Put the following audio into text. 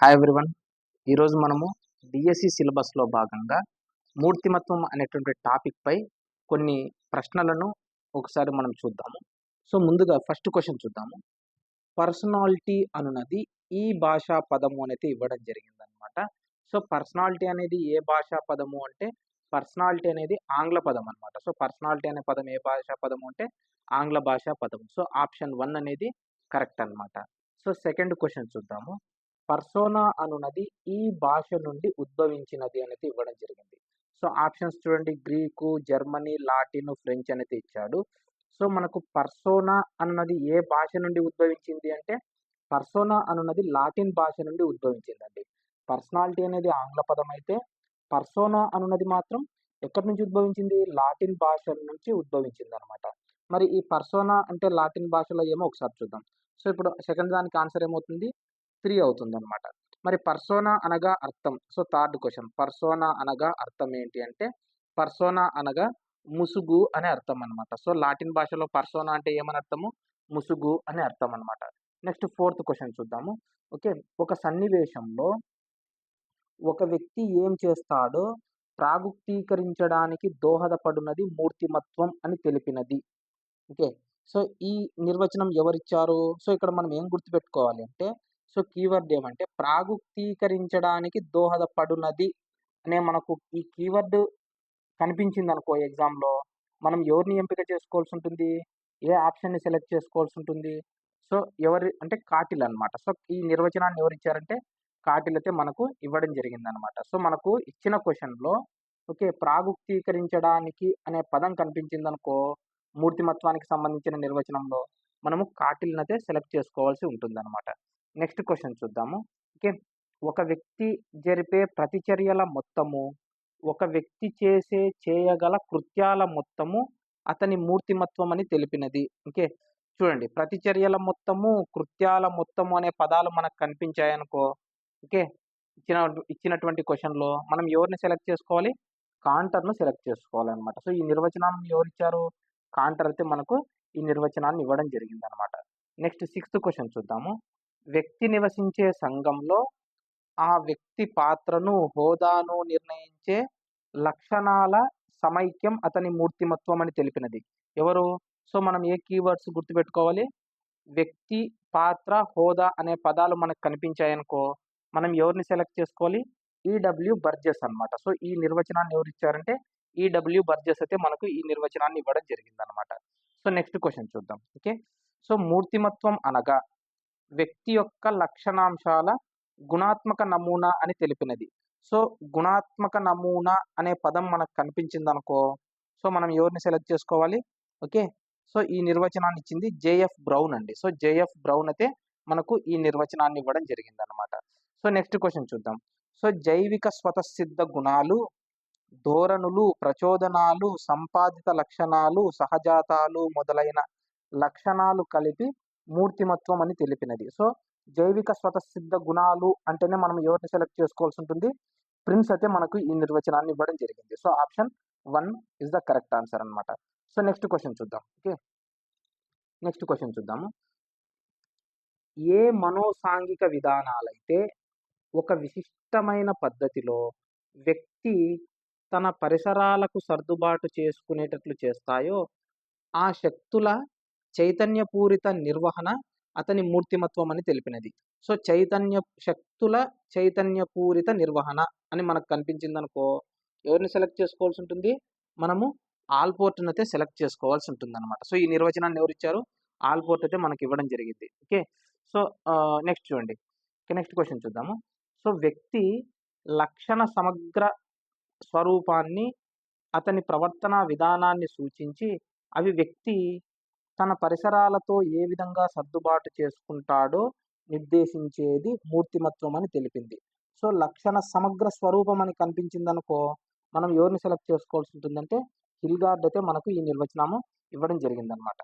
Hi everyone. ఈరోజు మనము DSC సిలబస్లో భాగంగా మూర్తిమత్వం అనేటువంటి టాపిక్పై కొన్ని ప్రశ్నలను ఒకసారి మనం చూద్దాము. సో ముందుగా ఫస్ట్ క్వశ్చన్ చూద్దాము. పర్సనాలిటీ అనున్నది ఈ భాషా పదము అనేది ఇవ్వడం జరిగిందనమాట. సో పర్సనాలిటీ అనేది ఏ భాషా పదము అంటే పర్సనాలిటీ అనేది ఆంగ్ల పదం అనమాట. సో పర్సనాలిటీ అనే పదం ఏ భాషా పదము అంటే ఆంగ్ల భాషా పదం. సో ఆప్షన్ 1 అనేది కరెక్ట్ అనమాట. సో సెకండ్ క్వశ్చన్ చూద్దాము. పర్సోనా అనున్నది ఈ భాష నుండి ఉద్భవించినది అనేది ఇవ్వడం జరిగింది. సో ఆప్షన్స్ చూడండి, గ్రీకు, జర్మనీ, లాటిన్, ఫ్రెంచ్ అనేది ఇచ్చాడు. సో మనకు పర్సోనా అన్నది ఏ భాష నుండి ఉద్భవించింది అంటే పర్సోనా అనున్నది లాటిన్ భాష నుండి ఉద్భవించిందండి. పర్సనాలిటీ అనేది ఆంగ్ల పదం అయితే పర్సోనా అనున్నది మాత్రం ఎక్కడి నుంచి ఉద్భవించింది? లాటిన్ భాష నుంచి ఉద్భవించింది అనమాట. మరి ఈ పర్సోనా అంటే లాటిన్ భాషలో ఏమో ఒకసారి చూద్దాం. సో ఇప్పుడు సెకండ్ దానికి ఆన్సర్ ఏమవుతుంది? 3 అవుతుందన్నమాట. మరి పర్సోనా అనగా అర్థం. సో థర్డ్ క్వెషన్, పర్సోనా అనగా అర్థం ఏంటి అంటే పర్సోనా అనగా ముసుగు అనే అర్థం అన్నమాట. సో లాటిన్ భాషలో పర్సోనా అంటే ఏమని అర్థము? ముసుగు అనే అర్థం అన్నమాట. నెక్స్ట్ ఫోర్త్ క్వెషన్ చూద్దాము. ఓకే, ఒక సన్నివేశంలో ఒక వ్యక్తి ఏం చేస్తాడో ప్రాగుక్తీకరించడానికి దోహదపడునది మూర్తిమత్వం అని తెలిపినది. ఓకే. సో ఈ నిర్వచనం ఎవరిచ్చారు? సో ఇక్కడ మనం ఏం గుర్తుపెట్టుకోవాలి అంటే సో కీవర్డ్ ఏమంటే ప్రాగుక్తీకరించడానికి దోహదపడునది అనే మనకు ఈ కీవర్డ్ కనిపించిందనుకో ఎగ్జామ్‌లో, మనం ఎవరిని ఎంపిక చేసుకోవాల్సి ఉంటుంది? ఏ ఆప్షన్‌ని సెలెక్ట్ చేసుకోవాల్సి ఉంటుంది? సో ఎవరి అంటే కాటిల్ అన్నమాట. సో ఈ నిర్వచనాన్ని ఎవరిచ్చారంటే కాటిల్ అయితే మనకు ఇవ్వడం జరిగిందనమాట. సో మనకు ఇచ్చిన క్వెషన్‌లో ఓకే, ప్రాగుక్తీకరించడానికి అనే పదం కనిపించిందనుకో మూర్తిమత్వానికి సంబంధించిన నిర్వచనంలో మనము కాటిల్‌నైతే సెలెక్ట్ చేసుకోవాల్సి ఉంటుందన్నమాట. నెక్స్ట్ క్వెషన్ చూద్దాము. ఓకే, ఒక వ్యక్తి జరిపే ప్రతిచర్యల మొత్తము, ఒక వ్యక్తి చేయగల కృత్యాల మొత్తము అతని మూర్తిమత్వం అని తెలిపినది. ఓకే. చూడండి, ప్రతిచర్యల మొత్తము, కృత్యాల మొత్తము అనే పదాలు మనకు కనిపించాయనుకో ఓకే, ఇచ్చినటువంటి క్వెషన్‌లో మనం ఎవరిని సెలెక్ట్ చేసుకోవాలి? కాంటర్‌ను సెలెక్ట్ చేసుకోవాలన్నమాట. సో ఈ నిర్వచనాన్ని ఎవరిచ్చారు? కాంటర్ అయితే మనకు ఈ నిర్వచనాన్ని ఇవ్వడం జరిగిందనమాట. నెక్స్ట్ సిక్స్త్ క్వెషన్ చూద్దాము. వ్యక్తి నివసించే సంఘంలో ఆ వ్యక్తి పాత్రను, హోదాను నిర్ణయించే లక్షణాల సమైక్యం అతని మూర్తిమత్వం అని తెలిపినది. ఎవరు? సో మనం ఏ కీవర్డ్స్ గుర్తుపెట్టుకోవాలి? వ్యక్తి, పాత్ర, హోదా అనే పదాలు మనకు కనిపించాయనుకో మనం ఎవరిని సెలెక్ట్ చేసుకోవాలి? ఈడబ్ల్యూ బర్జెస్ అన్నమాట. సో ఈ నిర్వచనాన్ని ఎవరిచ్చారంటే ఈడబ్ల్యూ బర్జెస్ అయితే మనకు ఈ నిర్వచనాన్ని ఇవ్వడం జరిగిందనమాట. సో నెక్స్ట్ క్వెషన్ చూద్దాం. ఓకే. సో మూర్తిమత్వం అనగా వ్యక్తి యొక్క లక్షణాంశాల గుణాత్మక నమూనా అని తెలిపినది. సో గుణాత్మక నమూనా అనే పదం మనకు కనిపించిందనుకో సో మనం ఎవరిని సెలెక్ట్ చేసుకోవాలి? ఓకే. సో ఈ నిర్వచనాన్ని ఇచ్చింది జేఎఫ్ బ్రౌన్ అండి. సో జేఎఫ్ బ్రౌన్ అయితే మనకు ఈ నిర్వచనాన్ని ఇవ్వడం జరిగిందనమాట. సో నెక్స్ట్ క్వెషన్ చూద్దాం. సో జైవిక స్వతసిద్ధ గుణాలు, ధోరణులు, ప్రచోదనాలు, సంపాదిత లక్షణాలు, సహజాతాలు మొదలైన లక్షణాలు కలిపి మూర్తిమత్వం అని తెలిపినది. సో జైవిక స్వతసిద్ధ గుణాలు అంటేనే మనం ఎవరిని సెలెక్ట్ చేసుకోవాల్సి ఉంటుంది? ప్రిన్స్ అయితే మనకు ఈ నిర్వచనాన్ని ఇవ్వడం జరిగింది. So option 1 is the correct answer అన్నమాట. సో నెక్స్ట్ క్వెషన్ చూద్దాం. ఓకే, నెక్స్ట్ క్వెషన్ చూద్దాము. ఏ మనోసాంఘిక విధానాలైతే ఒక విశిష్టమైన పద్ధతిలో వ్యక్తి తన పరిసరాలకు సర్దుబాటు చేసుకునేటట్లు చేస్తాయో ఆ శక్తుల చైతన్యపూరిత నిర్వహణ అతని మూర్తిమత్వం అని తెలిపినది. సో శక్తుల చైతన్యపూరిత నిర్వహణ అని మనకు కనిపించిందనుకో ఎవరిని సెలెక్ట్ చేసుకోవాల్సి ఉంటుంది? మనము ఆల్పోర్ట్‌ని అయితే సెలెక్ట్ చేసుకోవాల్సి ఉంటుందన్నమాట. సో ఈ నిర్వచనాన్ని ఎవరిచ్చారు? ఆల్పోర్ట్ అయితే మనకి ఇవ్వడం జరిగింది. ఓకే. సో నెక్స్ట్ చూడండి. నెక్స్ట్ క్వెషన్ చూద్దాము. సో వ్యక్తి లక్షణ సమగ్ర స్వరూపాన్ని, అతని ప్రవర్తనా విధానాన్ని సూచించి అవి వ్యక్తి తన పరిసరాలతో ఏ విధంగా సర్దుబాటు చేసుకుంటాడో నిర్దేశించేది మూర్తిమత్వం అని తెలిపింది. సో లక్షణ సమగ్ర స్వరూపం అని కనిపించిందనుకో మనం ఎవరిని సెలెక్ట్ చేసుకోవాల్సి ఉంటుందంటే హిల్గార్డ్ అయితే మనకు ఈ నిర్వచనము ఇవ్వడం జరిగిందనమాట.